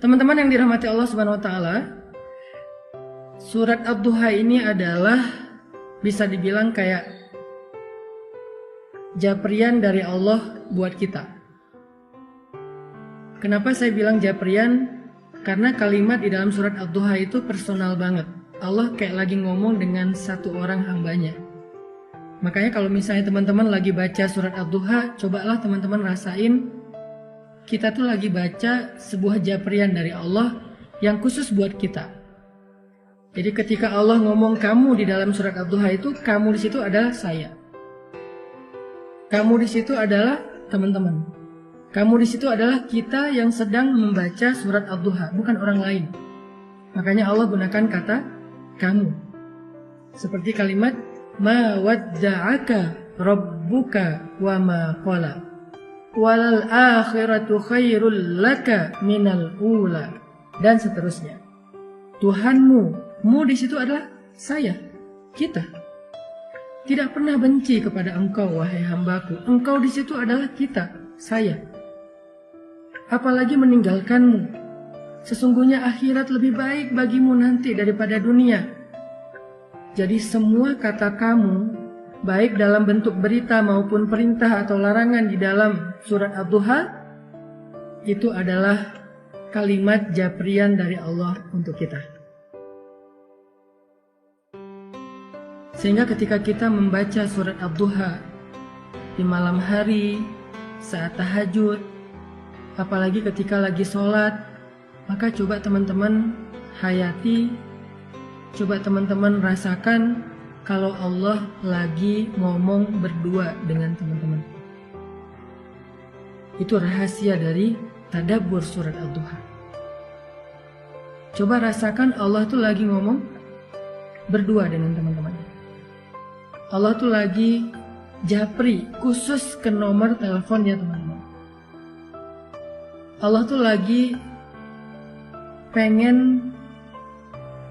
Teman-teman yang dirahmati Allah Subhanahu wa taala, surat Ad-Duha ini adalah bisa dibilang kayak japrian dari Allah buat kita. Kenapa saya bilang japrian? Karena kalimat di dalam surat Ad-Duha itu personal banget. Allah kayak lagi ngomong dengan satu orang hambanya. Makanya kalau misalnya teman-teman lagi baca surat Ad-Duha, cobalah teman-teman rasain kita tuh lagi baca sebuah japrian dari Allah yang khusus buat kita. Jadi ketika Allah ngomong kamu di dalam surat Ad-Duha itu, kamu di situ adalah saya. Kamu di situ adalah teman-teman. Kamu di situ adalah kita yang sedang membaca surat Ad-Duha, bukan orang lain. Makanya Allah gunakan kata kamu. Seperti kalimat ma wadda'aka rabbuka wa ma qala. Walal akhiratu khairul laka minal ula, dan seterusnya. Tuhanmu, mu di situ adalah saya, kita. Tidak pernah benci kepada engkau wahai hambaku. Engkau di situ adalah kita, saya. Apalagi meninggalkanmu. Sesungguhnya akhirat lebih baik bagimu nanti daripada dunia. Jadi semua kata kamu, baik dalam bentuk berita maupun perintah atau larangan di dalam surat Ad-Duha, itu adalah kalimat japrian dari Allah untuk kita. Sehingga ketika kita membaca surat Ad-Duha di malam hari, saat tahajud, apalagi ketika lagi sholat, maka coba teman-teman hayati, coba teman-teman rasakan kalau Allah lagi ngomong berdua dengan teman-teman. Itu rahasia dari tadabbur surat Ad-Duha. Coba rasakan Allah tuh lagi ngomong berdua dengan teman-teman. Allah tuh lagi japri khusus ke nomor teleponnya teman-teman. Allah tuh lagi pengen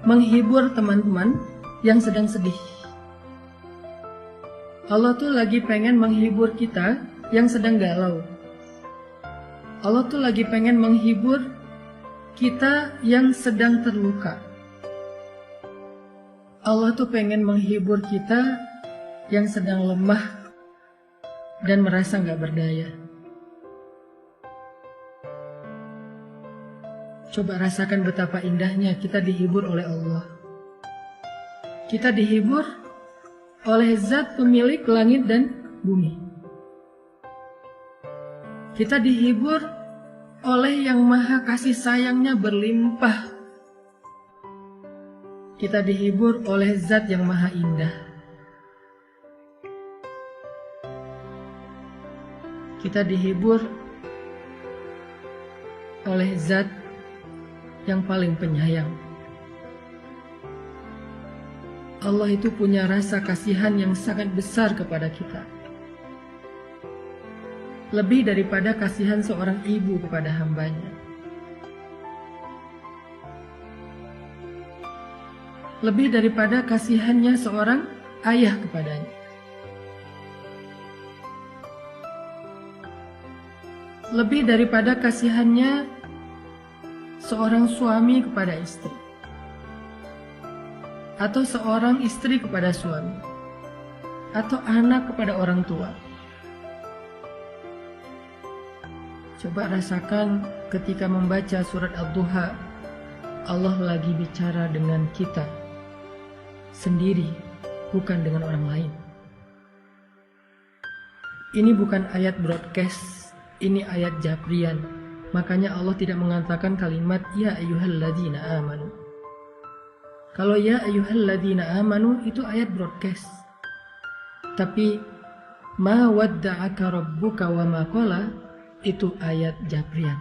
menghibur teman-teman yang sedang sedih. Allah tuh lagi pengen menghibur kita yang sedang galau. Allah tuh lagi pengen menghibur kita yang sedang terluka. Allah tuh pengen menghibur kita yang sedang lemah dan merasa gak berdaya. Coba rasakan betapa indahnya kita dihibur oleh Allah. Kita dihibur oleh zat pemilik langit dan bumi. Kita dihibur oleh yang maha kasih sayangnya berlimpah. Kita dihibur oleh zat yang maha indah. Kita dihibur oleh zat yang paling penyayang. Allah itu punya rasa kasihan yang sangat besar kepada kita. Lebih daripada kasihan seorang ibu kepada hambanya. Lebih daripada kasihannya seorang ayah kepadanya. Lebih daripada kasihannya seorang suami kepada istri. Atau seorang istri kepada suami, atau anak kepada orang tua. Coba rasakan ketika membaca surat Ad-Duha, Allah lagi bicara dengan kita sendiri, bukan dengan orang lain. Ini bukan ayat broadcast, ini ayat japrian. Makanya Allah tidak mengatakan kalimat ya ayyuhalladzina amanu. Kalau ya ayyuhalladzina amanu itu ayat broadcast. Tapi ma wadda'aka rabbuka wa ma qala itu ayat japrian.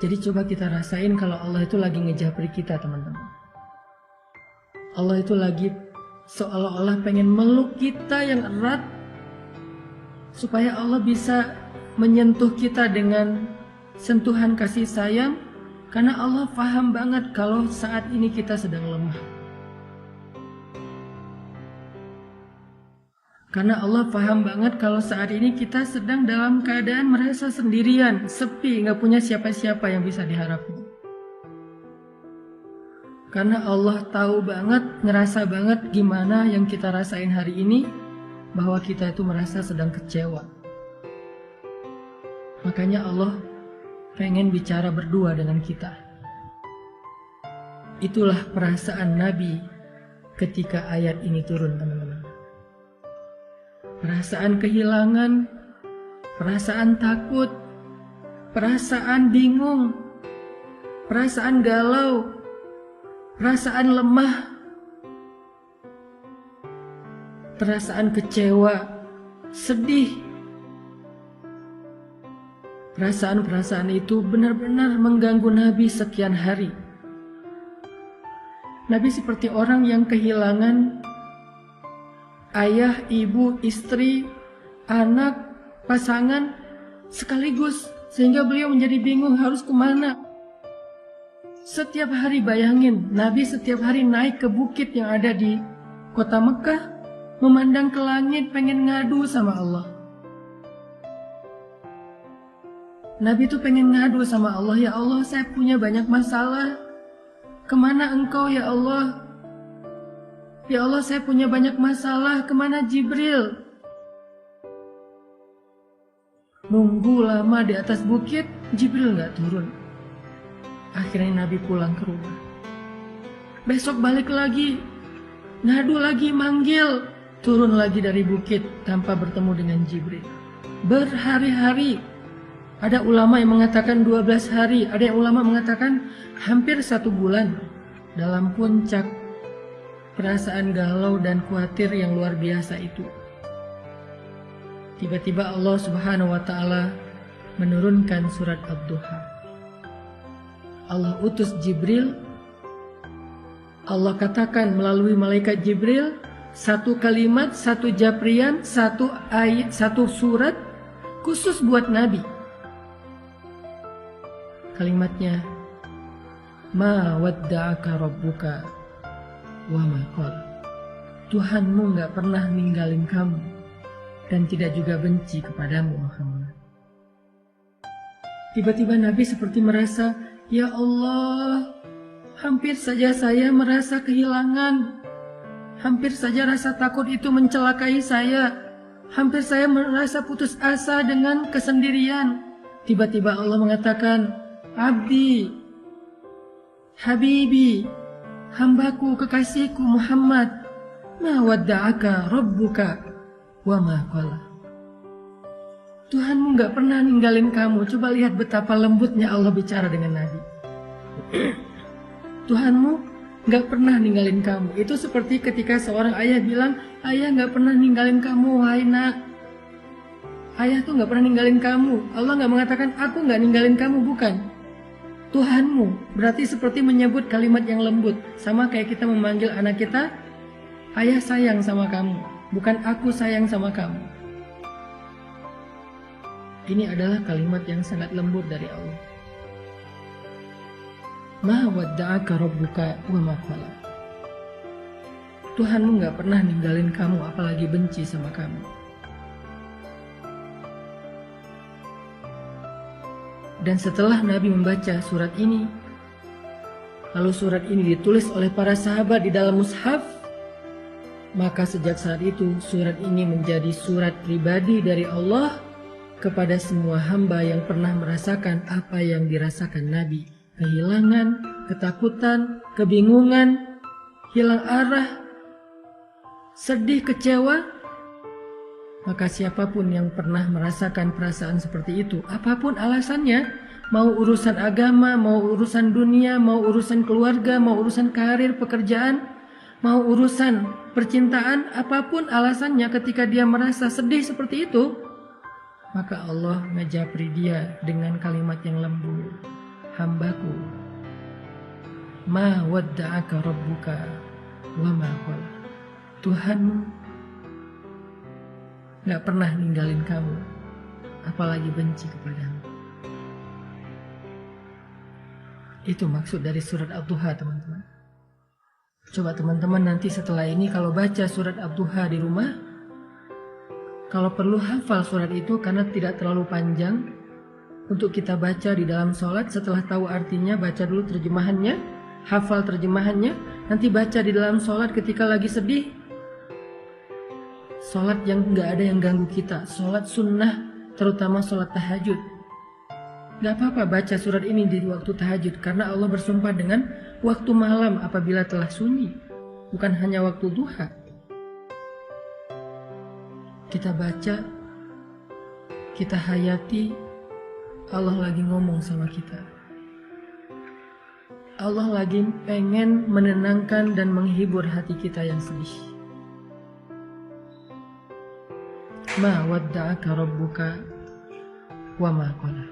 Jadi coba kita rasain kalau Allah itu lagi ngejapri kita teman-teman. Allah itu lagi seolah-olah pengen meluk kita yang erat supaya Allah bisa menyentuh kita dengan sentuhan kasih sayang. Karena Allah paham banget kalau saat ini kita sedang lemah. Karena Allah paham banget kalau saat ini kita sedang dalam keadaan merasa sendirian, sepi, nggak punya siapa-siapa yang bisa diharapkan. Karena Allah tahu banget, ngerasa banget gimana yang kita rasain hari ini, bahwa kita itu merasa sedang kecewa. Makanya Allah pengen bicara berdua dengan kita. Itulah perasaan Nabi ketika ayat ini turun, teman-teman. Perasaan kehilangan, perasaan takut, perasaan bingung, perasaan galau, perasaan lemah, perasaan kecewa, sedih. Perasaan-perasaan itu benar-benar mengganggu Nabi sekian hari. Nabi seperti orang yang kehilangan ayah, ibu, istri, anak, pasangan sekaligus, sehingga beliau menjadi bingung harus kemana. Setiap hari bayangin, Nabi setiap hari naik ke bukit yang ada di kota Mekah, memandang ke langit pengen ngadu sama Allah. Nabi itu pengen ngadu sama Allah, ya Allah saya punya banyak masalah, kemana engkau ya Allah? Ya Allah saya punya banyak masalah, kemana Jibril? Nunggu lama di atas bukit, Jibril gak turun. Akhirnya Nabi pulang ke rumah. Besok balik lagi, ngadu lagi, manggil. Turun lagi dari bukit tanpa bertemu dengan Jibril. Berhari-hari. Ada ulama yang mengatakan 12 hari, ada yang ulama mengatakan hampir 1 bulan dalam puncak perasaan galau dan khawatir yang luar biasa itu. Tiba-tiba Allah Subhanahu wa Ta'ala menurunkan surat Ad-Duha. Allah utus Jibril. Allah katakan melalui malaikat Jibril, 1 kalimat, 1 japrian, 1 ayat, 1 surat khusus buat Nabi. Kalimatnya, ma wadda'aka rabbuka wa ma qala. Tuhanmu gak pernah ninggalin kamu dan tidak juga benci kepadamu, Muhammad. Tiba-tiba Nabi seperti merasa, ya Allah, hampir saja saya merasa kehilangan. Hampir saja rasa takut itu mencelakai saya. Hampir saya merasa putus asa dengan kesendirian. Tiba-tiba Allah mengatakan, Abdi, Habibi, hambaku, kekasihku Muhammad, ma wadda'aka rabbuka wa ma qala. Tuhanmu gak pernah ninggalin kamu. Coba lihat betapa lembutnya Allah bicara dengan Nabi. Tuhanmu gak pernah ninggalin kamu. Itu seperti ketika seorang ayah bilang, ayah gak pernah ninggalin kamu, wahai nak. Ayah tuh gak pernah ninggalin kamu. Allah gak mengatakan, aku gak ninggalin kamu, bukan. Tuhanmu berarti seperti menyebut kalimat yang lembut. Sama kayak kita memanggil anak kita, ayah sayang sama kamu, bukan aku sayang sama kamu. Ini adalah kalimat yang sangat lembut dari Allah. Ma wadda'aka rabbuka wa ma qala. Tuhanmu gak pernah ninggalin kamu, apalagi benci sama kamu. Dan setelah Nabi membaca surat ini, lalu surat ini ditulis oleh para sahabat di dalam mushaf, maka sejak saat itu surat ini menjadi surat pribadi dari Allah kepada semua hamba yang pernah merasakan apa yang dirasakan Nabi. Kehilangan, ketakutan, kebingungan, hilang arah, sedih, kecewa. Maka siapapun yang pernah merasakan perasaan seperti itu, apapun alasannya, mau urusan agama, mau urusan dunia, mau urusan keluarga, mau urusan karir, pekerjaan, mau urusan percintaan, apapun alasannya ketika dia merasa sedih seperti itu, maka Allah ngejapri dia dengan kalimat yang lembut. Hambaku, ma wadda'aka rabbuka wa ma qala. Tuhanmu gak pernah ninggalin kamu, apalagi benci kepadamu. Itu maksud dari surat Ad-Duha, teman-teman. Coba teman-teman nanti setelah ini kalau baca surat Ad-Duha di rumah, Kalau perlu hafal surat itu karena tidak terlalu panjang untuk kita baca di dalam sholat. Setelah tahu artinya, baca dulu terjemahannya, hafal terjemahannya, nanti baca di dalam sholat ketika lagi sedih. Sholat yang gak ada yang ganggu kita, sholat sunnah, terutama sholat tahajud. Gak apa-apa baca surat ini di waktu tahajud, karena Allah bersumpah dengan waktu malam apabila telah sunyi, bukan hanya waktu duha. Kita baca, kita hayati, Allah lagi ngomong sama kita. Allah lagi pengen menenangkan dan menghibur hati kita yang sedih. Ma wadda'aka rabbuka wa ma qala.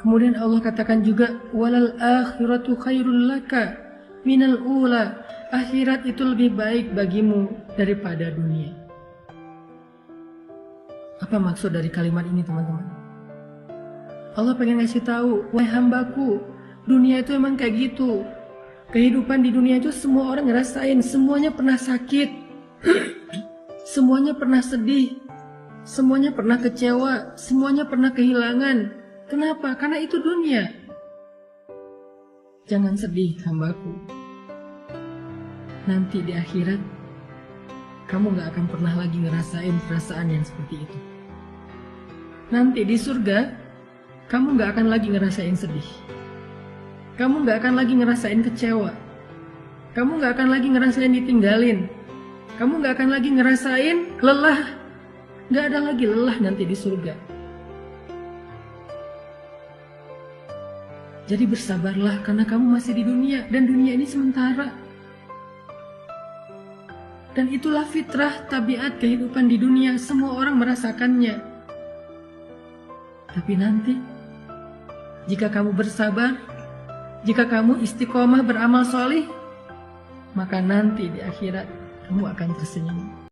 Kemudian Allah katakan juga, walal akhiratu khairul laka minal ula. Akhirat itu lebih baik bagimu daripada dunia. Apa maksud dari kalimat ini, teman-teman? Allah pengen ngasih tahu, wahai hambaku, dunia itu emang kayak gitu. Kehidupan di dunia itu semua orang ngerasain, semuanya pernah sakit, semuanya pernah sedih, semuanya pernah kecewa, semuanya pernah kehilangan. Kenapa? Karena itu dunia. Jangan sedih, hambaku. Nanti di akhirat, kamu gak akan pernah lagi ngerasain perasaan yang seperti itu. Nanti di surga, kamu gak akan lagi ngerasain sedih. Kamu gak akan lagi ngerasain kecewa. Kamu gak akan lagi ngerasain ditinggalin. Kamu gak akan lagi ngerasain lelah. Gak ada lagi lelah nanti di surga. Jadi bersabarlah karena kamu masih di dunia. Dan dunia ini sementara. Dan itulah fitrah, tabiat kehidupan di dunia. Semua orang merasakannya. Tapi nanti, jika kamu bersabar, jika kamu istiqomah beramal solih, maka nanti di akhirat kamu akan tersenyum.